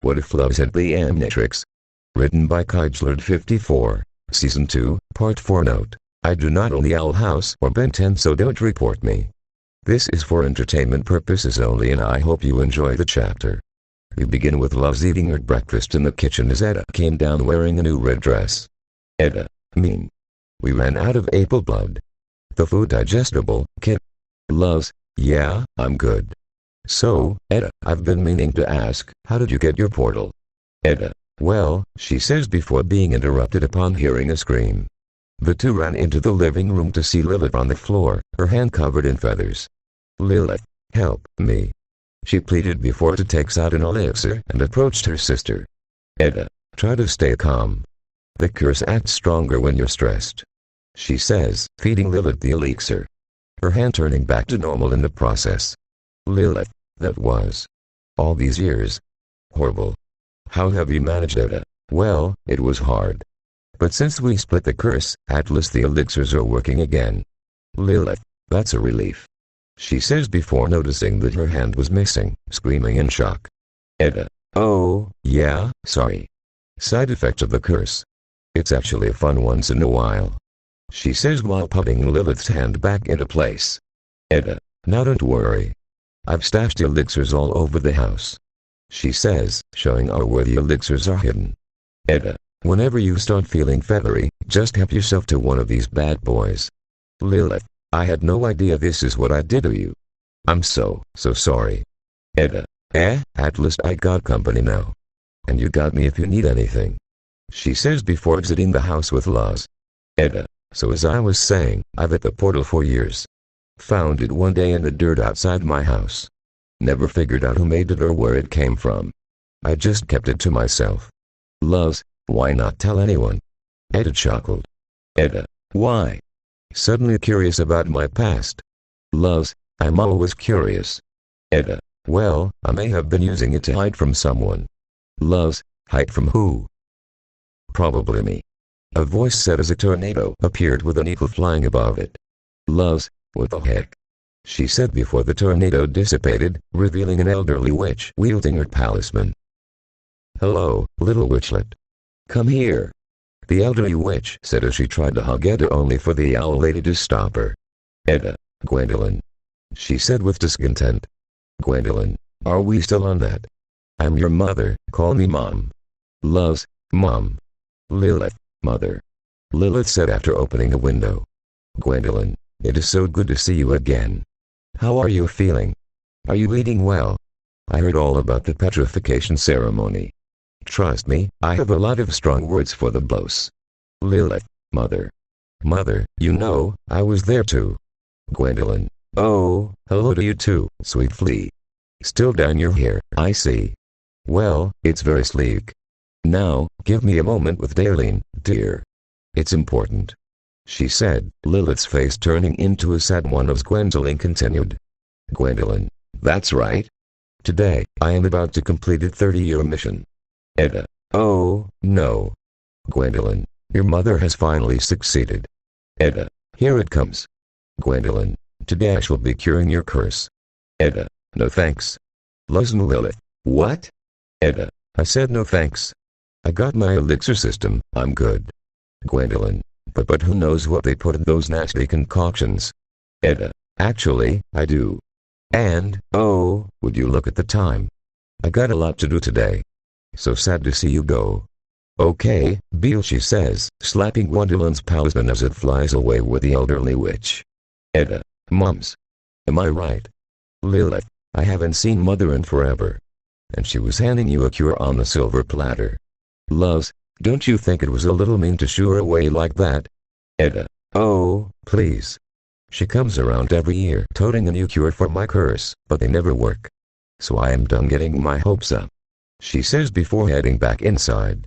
What If Loves Had the Omnitrix? Written by Kajlord54. Season 2, Part 4. Note: I do not own the Owl House or Ben 10, so don't report me. This is for entertainment purposes only, and I hope you enjoy the chapter. We begin with Loves eating her breakfast in the kitchen as Etta came down wearing a new red dress. Etta: mean. We ran out of apple blood. The food digestible, kid? Loves: yeah, I'm good. So, Etta, I've been meaning to ask, how did you get your portal? Etta: well, she says before being interrupted upon hearing a scream. The two ran into the living room to see Lilith on the floor, her hand covered in feathers. Lilith: help me. She pleaded before Etta takes out an elixir and approached her sister. Etta: try to stay calm. The curse acts stronger when you're stressed. She says, feeding Lilith the elixir. Her hand turning back to normal in the process. Lilith: that was all these years. Horrible. How have you managed, Etta? Well, it was hard. But since we split the curse, at least the elixirs are working again. Lilith: that's a relief. She says before noticing that her hand was missing, screaming in shock. Etta: oh, yeah, sorry. Side effect of the curse. It's actually a fun once in a while. She says while putting Lilith's hand back into place. Etta: now don't worry. I've stashed elixirs all over the house. She says, showing her where the elixirs are hidden. Etta: whenever you start feeling feathery, just help yourself to one of these bad boys. Lilith: I had no idea this is what I did to you. I'm so sorry. Etta: at least I got company now. And you got me if you need anything. She says before exiting the house with Luz. Etta: so as I was saying, I've had the portal for years. Found it one day in the dirt outside my house. Never figured out who made it or where it came from. I just kept it to myself. Luz: why not tell anyone? Etta chuckled. Etta: why? Suddenly curious about my past. Luz: I'm always curious. Etta: well, I may have been using it to hide from someone. Luz: hide from who? Probably me. A voice said as a tornado appeared with an eagle flying above it. Luz: what the heck? She said before the tornado dissipated, revealing an elderly witch wielding her talisman. Hello, little witchlet. Come here. The elderly witch said as she tried to hug Etta, only for the owl lady to stop her. Etta: Gwendolyn. She said with discontent. Gwendolyn: are we still on that? I'm your mother, call me Mom. Luz: Mom. Lilith: Mother. Lilith said after opening the window. Gwendolyn: it is so good to see you again. How are you feeling? Are you eating well? I heard all about the petrification ceremony. Trust me, I have a lot of strong words for the boss. Lilith: Mother. Mother, you know, I was there too. Gwendolyn: oh, hello to you too, sweet flea. Still down your hair, I see. Well, it's very sleek. Now, give me a moment with Daleen, dear. It's important. She said, Lilith's face turning into a sad one as Gwendolyn continued. Gwendolyn: that's right. Today, I am about to complete a 30-year mission. Etta: oh, no. Gwendolyn: your mother has finally succeeded. Etta: here it comes. Gwendolyn: today I shall be curing your curse. Etta: no thanks. Luz and Lilith: what? Etta: I said no thanks. I got my elixir system, I'm good. Gwendolyn: but who knows what they put in those nasty concoctions? Etta: actually, I do. And, oh, would you look at the time. I got a lot to do today. So sad to see you go. Okay, Beale, she says, slapping Gwendolyn's talisman as it flies away with the elderly witch. Etta: Mums. Am I right? Lilith: I haven't seen Mother in forever. And she was handing you a cure on the silver platter. Luz: don't you think it was a little mean to shoo her away like that? Etta: oh, please. She comes around every year toting a new cure for my curse, but they never work. So I am done getting my hopes up. She says before heading back inside.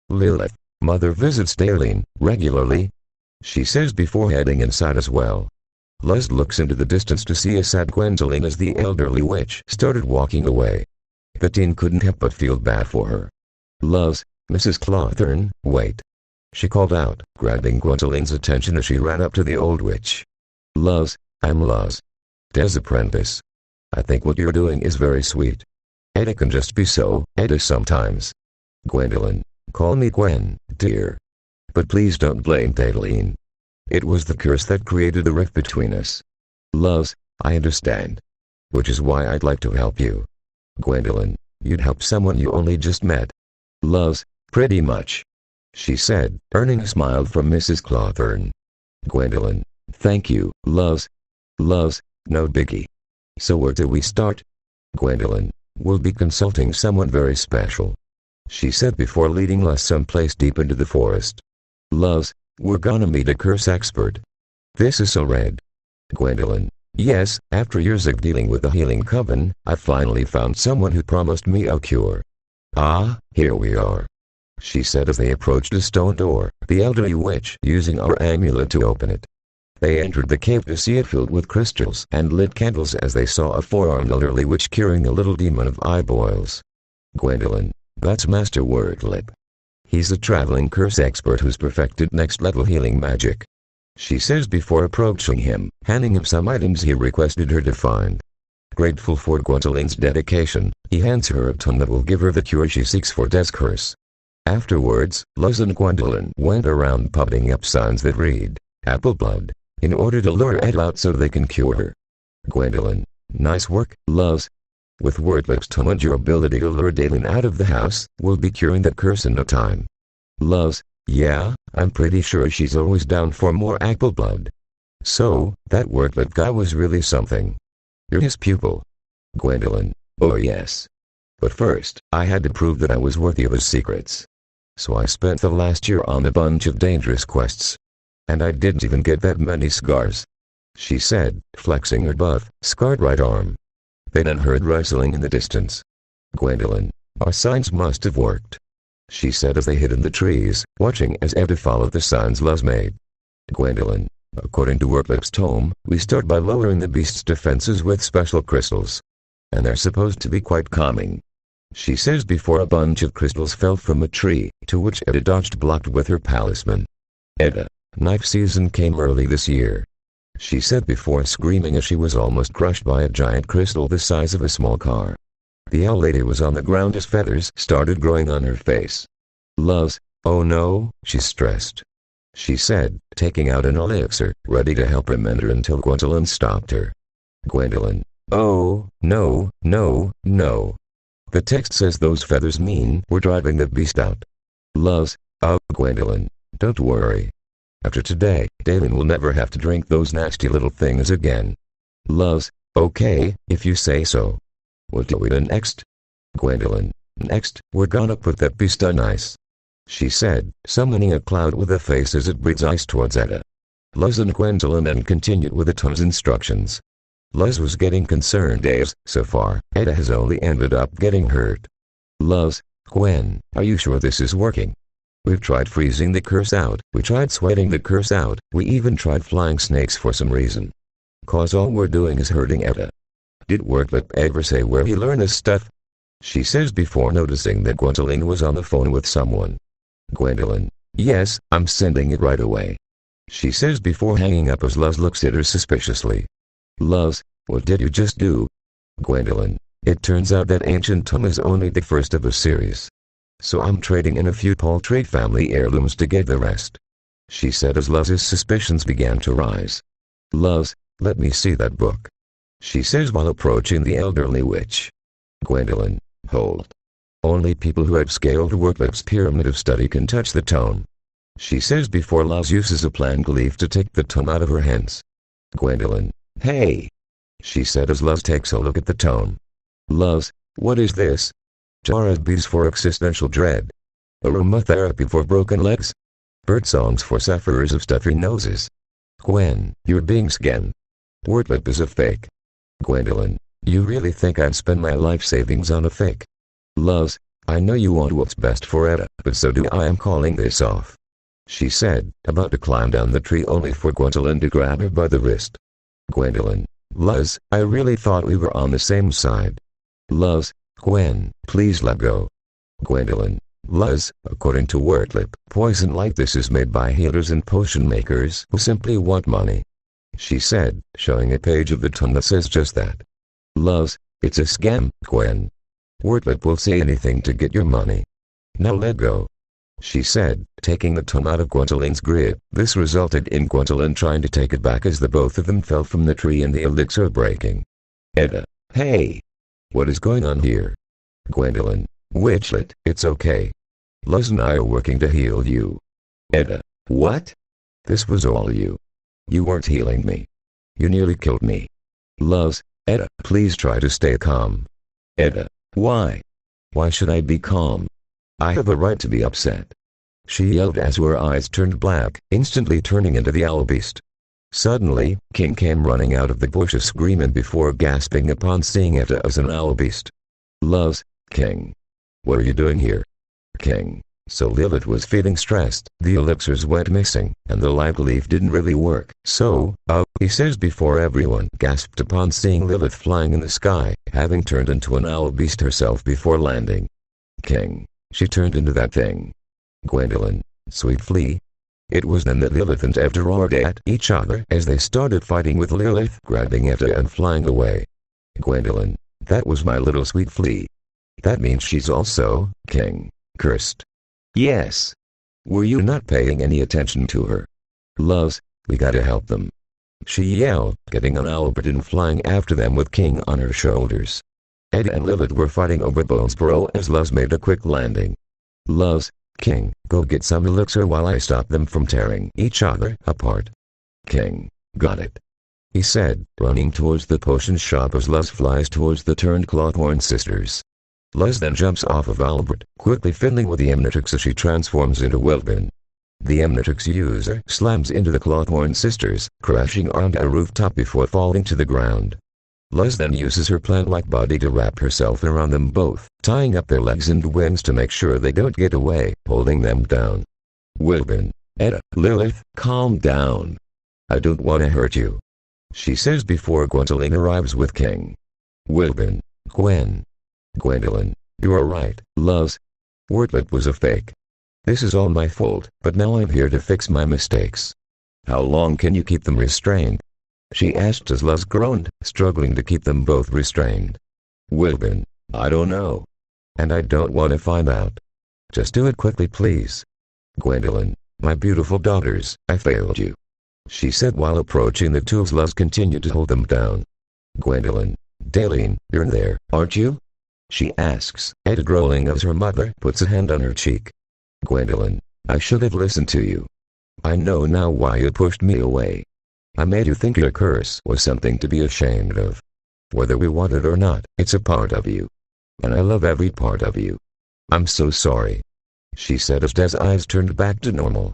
Lilith: Mother visits Daleen regularly. She says before heading inside as well. Luz looks into the distance to see a sad Gwendolyn as the elderly witch started walking away. The teen couldn't help but feel bad for her. Luz: Mrs. Clawthorne, wait. She called out, grabbing Gwendolyn's attention as she ran up to the old witch. Luz: I'm Luz. Des apprentice. I think what you're doing is very sweet. Etta can just be so Etta sometimes. Gwendolyn. Call me Gwen, dear. But please don't blame Dadeline. It was the curse that created the rift between us. Luz, I understand. Which is why I'd like to help you. Gwendolyn. You'd help someone you only just met. Luz, pretty much. She said, earning a smile from Mrs. Clawthorne. Gwendolyn. Thank you, Luz. Luz, no biggie. So where do we start? Gwendolyn. We'll be consulting someone very special. She said before leading Luz someplace deep into the forest. Luz, we're gonna meet a curse expert. This is so red. Gwendolyn. Yes, after years of dealing with the healing coven, I finally found someone who promised me a cure. Ah, here we are. She said as they approached a stone door, the elderly witch using our amulet to open it. They entered the cave to see it filled with crystals and lit candles as they saw a four-armed elderly witch curing a little demon of eye boils. Gwendolyn. That's Master Wordlip. He's a traveling curse expert who's perfected next-level healing magic. She says before approaching him, handing him some items he requested her to find. Grateful for Gwendolyn's dedication, he hands her a tome that will give her the cure she seeks for Death's curse. Afterwards, Luz and Gwendolyn went around putting up signs that read, Apple Blood, in order to lure Ed out so they can cure her. Gwendolyn. Nice work, Luz. With Wordlip's tome and your ability to lure Dadeline out of the house, we'll be curing that curse in no time. Luz. Yeah, I'm pretty sure she's always down for more apple blood. So, that Wordlip guy was really something. You're his pupil. Gwendolyn. Oh yes. But first, I had to prove that I was worthy of his secrets. So I spent the last year on a bunch of dangerous quests. And I didn't even get that many scars. She said, flexing her buff, scarred right arm. They then heard rustling in the distance. Gwendolyn. Our signs must have worked. She said as they hid in the trees, watching as Etta followed the signs Luz made. Gwendolyn. According to Wordlip's tome, we start by lowering the beast's defenses with special crystals. And they're supposed to be quite calming. She says before a bunch of crystals fell from a tree, to which Etta dodged blocked with her talisman. Etta. Knife season came early this year. She said before screaming as she was almost crushed by a giant crystal the size of a small car. The owl lady was on the ground as feathers started growing on her face. Luz. Oh no, she's stressed. She said, taking out an elixir, ready to help her mend her until Gwendolyn stopped her. Gwendolyn. Oh, no, no, no. The text says those feathers mean we're driving the beast out. Luz. Oh, Gwendolyn. Don't worry. After today, Dadeline will never have to drink those nasty little things again. Luz. Okay, if you say so. What do we do next? Gwendolyn. Next, we're gonna put that beast on ice. She said, summoning a cloud with a face as it breathes ice towards Etta. Luz and Gwendolyn then continued with the tome's instructions. Luz was getting concerned as, so far, Etta has only ended up getting hurt. Luz. Gwen, are you sure this is working? We've tried freezing the curse out, we tried sweating the curse out, we even tried flying snakes for some reason. Cause all we're doing is hurting Etta. Did Wordlip ever say where he learned this stuff? She says before noticing that Gwendolyn was on the phone with someone. Gwendolyn. Yes, I'm sending it right away. She says before hanging up as Luz looks at her suspiciously. Luz, what did you just do? Gwendolyn. It turns out that ancient tome is only the first of a series. So I'm trading in a few paltry family heirlooms to get the rest. She said as Luz's suspicions began to rise. Luz, let me see that book. She says while approaching the elderly witch. Gwendolyn. Hold. Only people who have scaled Wordlip's pyramid of study can touch the tome. She says before Luz uses a plant leaf to take the tome out of her hands. Gwendolyn. Hey. She said as Luz takes a look at the tome. Luz, what is this? Jar of bees for existential dread. Aromatherapy for broken legs. Bird songs for sufferers of stuffy noses. Gwen, you're being scammed. Wordlip is a fake. Gwendolyn. You really think I'd spend my life savings on a fake? Luz, I know you want what's best for Etta, but so do I. Am calling this off. She said, about to climb down the tree only for Gwendolyn to grab her by the wrist. Gwendolyn. Luz, I really thought we were on the same side. Luz. Gwen, please let go. Gwendolyn. Luz, according to Wordlip, poison like this is made by healers and potion makers who simply want money. She said, showing a page of the tome that says just that. Luz, it's a scam, Gwen. Wordlet will say anything to get your money. Now let go, she said, taking the tome out of Gwendolyn's grip. This resulted in Gwendolyn trying to take it back as the both of them fell from the tree and the elixir breaking. Edda. Hey! What is going on here? Gwendolyn. Witchlet, it's okay. Luz and I are working to heal you. Edda. What? This was all you. You weren't healing me. You nearly killed me. Luz. Edda, please try to stay calm. Edda. Why? Why should I be calm? I have a right to be upset. She yelled as her eyes turned black, instantly turning into the owl beast. Suddenly, King came running out of the bushes screaming before gasping upon seeing Edda as an owl beast. Luz. King. What are you doing here? King. So Lilith was feeling stressed, the elixirs went missing, and the light leaf didn't really work. So, he says before everyone gasped upon seeing Lilith flying in the sky, having turned into an owl beast herself before landing. King. She turned into that thing. Gwendolyn. Sweet flea. It was then that Lilith and Edda roared at each other as they started fighting with Lilith grabbing Edda and flying away. Gwendolyn. That was my little sweet flea. That means she's also, King, cursed. Yes. Were you not paying any attention to her? Luz, we gotta help them. She yelled, getting on Albert and flying after them with King on her shoulders. Edda and Lilith were fighting over Bonesboro as Luz made a quick landing. Luz. King, go get some elixir while I stop them from tearing each other apart. King. Got it. He said, running towards the potion shop as Luz flies towards the turned Clawthorn sisters. Luz then jumps off of Albert, quickly fiddling with the Omnitrix as she transforms into Wilbin. The Omnitrix user slams into the Clawthorn sisters, crashing onto a rooftop before falling to the ground. Luz then uses her plant-like body to wrap herself around them both, tying up their legs and wings to make sure they don't get away, holding them down. Wilbin. Edda. Lilith, calm down. I don't want to hurt you, she says before Gwendolyn arrives with King. Wilbin. Gwen. Gwendolyn. You're right, Luz. Wordlet was a fake. This is all my fault, but now I'm here to fix my mistakes. How long can you keep them restrained? She asked as Luz groaned, struggling to keep them both restrained. Wilbin. I don't know. And I don't want to find out. Just do it quickly please. Gwendolyn. My beautiful daughters, I failed you, she said while approaching the two as Luz continued to hold them down. Gwendolyn. Daleen, you're there, aren't you? She asks, Edda growling as her mother puts a hand on her cheek. Gwendolyn. I should have listened to you. I know now why you pushed me away. I made you think your curse was something to be ashamed of. Whether we want it or not, it's a part of you. And I love every part of you. I'm so sorry, she said as Edda's eyes turned back to normal.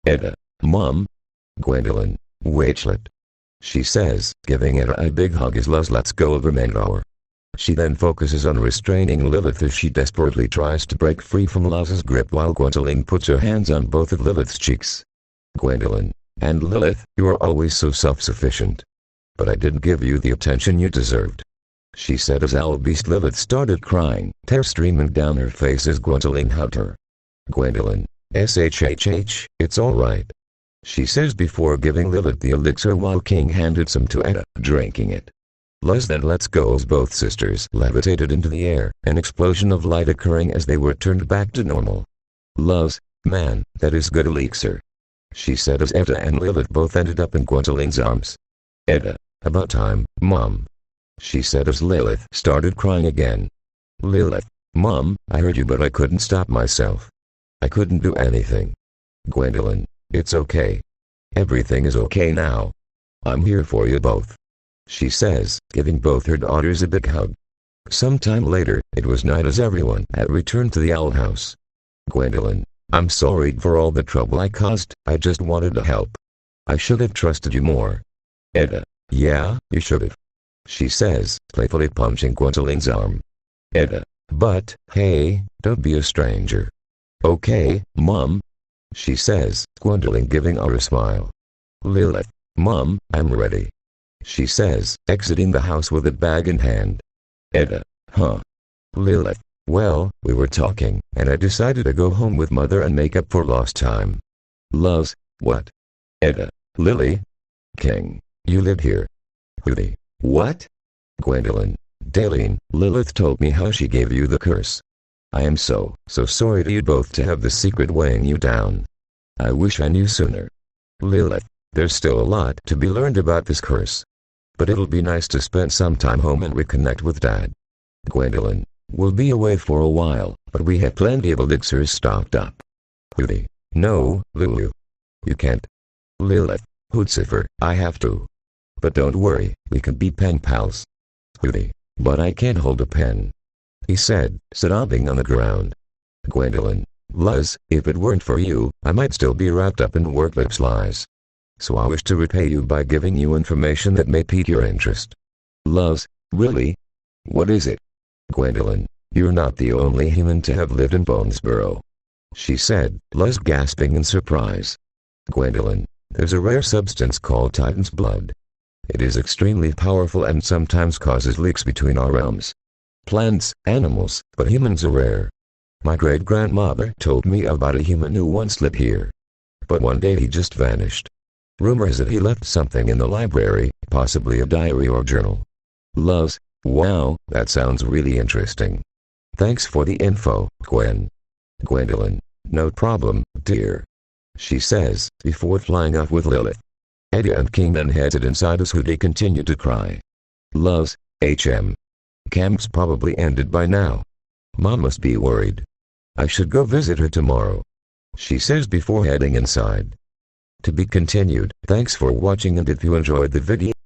Edda. Mom. Gwendolyn. Witchlet, she says, giving Edda a big hug as Luz lets go of her mentor. She then focuses on restraining Lilith as she desperately tries to break free from Luz's grip while Gwendolyn puts her hands on both of Lilith's cheeks. Gwendolyn. And Lilith, you are always so self-sufficient. But I didn't give you the attention you deserved, she said as Owl Beast Lilith started crying, tears streaming down her face as Gwendolyn hugged her. Gwendolyn. SHHH, it's alright, she says before giving Lilith the elixir while King handed some to Edda, drinking it. Luz then lets go as both sisters levitated into the air, an explosion of light occurring as they were turned back to normal. Luz. Man, that is good elixir, she said as Edda and Lilith both ended up in Gwendolyn's arms. Edda. About time, Mom, she said as Lilith started crying again. Lilith. Mom, I heard you but I couldn't stop myself. I couldn't do anything. Gwendolyn. It's okay. Everything is okay now. I'm here for you both, she says, giving both her daughters a big hug. Sometime later, it was night as everyone had returned to the owl house. Gwendolyn. I'm sorry for all the trouble I caused, I just wanted to help. I should have trusted you more. Edda. Yeah, you should have, she says, playfully punching Gwendolyn's arm. Edda. But, hey, don't be a stranger. Okay, Mom, she says, Gwendolyn giving her a smile. Lilith. Mom, I'm ready, she says, exiting the house with a bag in hand. Edda. Huh? Lilith. Well, we were talking, and I decided to go home with Mother and make up for lost time. Luz. What? Edda. Lily. King. You live here. Hootie. What? Gwendolyn. Daleen, Lilith told me how she gave you the curse. I am so sorry to you both to have the secret weighing you down. I wish I knew sooner. Lilith, there's still a lot to be learned about this curse. But it'll be nice to spend some time home and reconnect with Dad. Gwendolyn, we'll be away for a while, but we have plenty of elixirs stocked up. Hootie, no, Lulu. You can't. Lilith, Hootsifer, I have to. But don't worry, we can be pen pals. Hootie, but I can't hold a pen. He said, sobbing on the ground. Gwendolyn, Luz, if it weren't for you, I might still be wrapped up in Worklip's lies. So I wish to repay you by giving you information that may pique your interest. Luz, really? What is it? Gwendolyn, you're not the only human to have lived in Bonesboro. She said, Luz gasping in surprise. Gwendolyn, there's a rare substance called Titan's blood. It is extremely powerful and sometimes causes leaks between our realms. Plants, animals, but humans are rare. My great-grandmother told me about a human who once lived here. But one day he just vanished. Rumor has it he left something in the library, possibly a diary or journal. Luz, wow, that sounds really interesting. Thanks for the info, Gwen. Gwendolyn, no problem, dear. She says, before flying off with Lilith. Eddie and King then headed inside as Hootie continued to cry. Luz, camp's probably ended by now. Mom must be worried. I should go visit her tomorrow. She says before heading inside. To be continued. Thanks for watching, and if you enjoyed the video,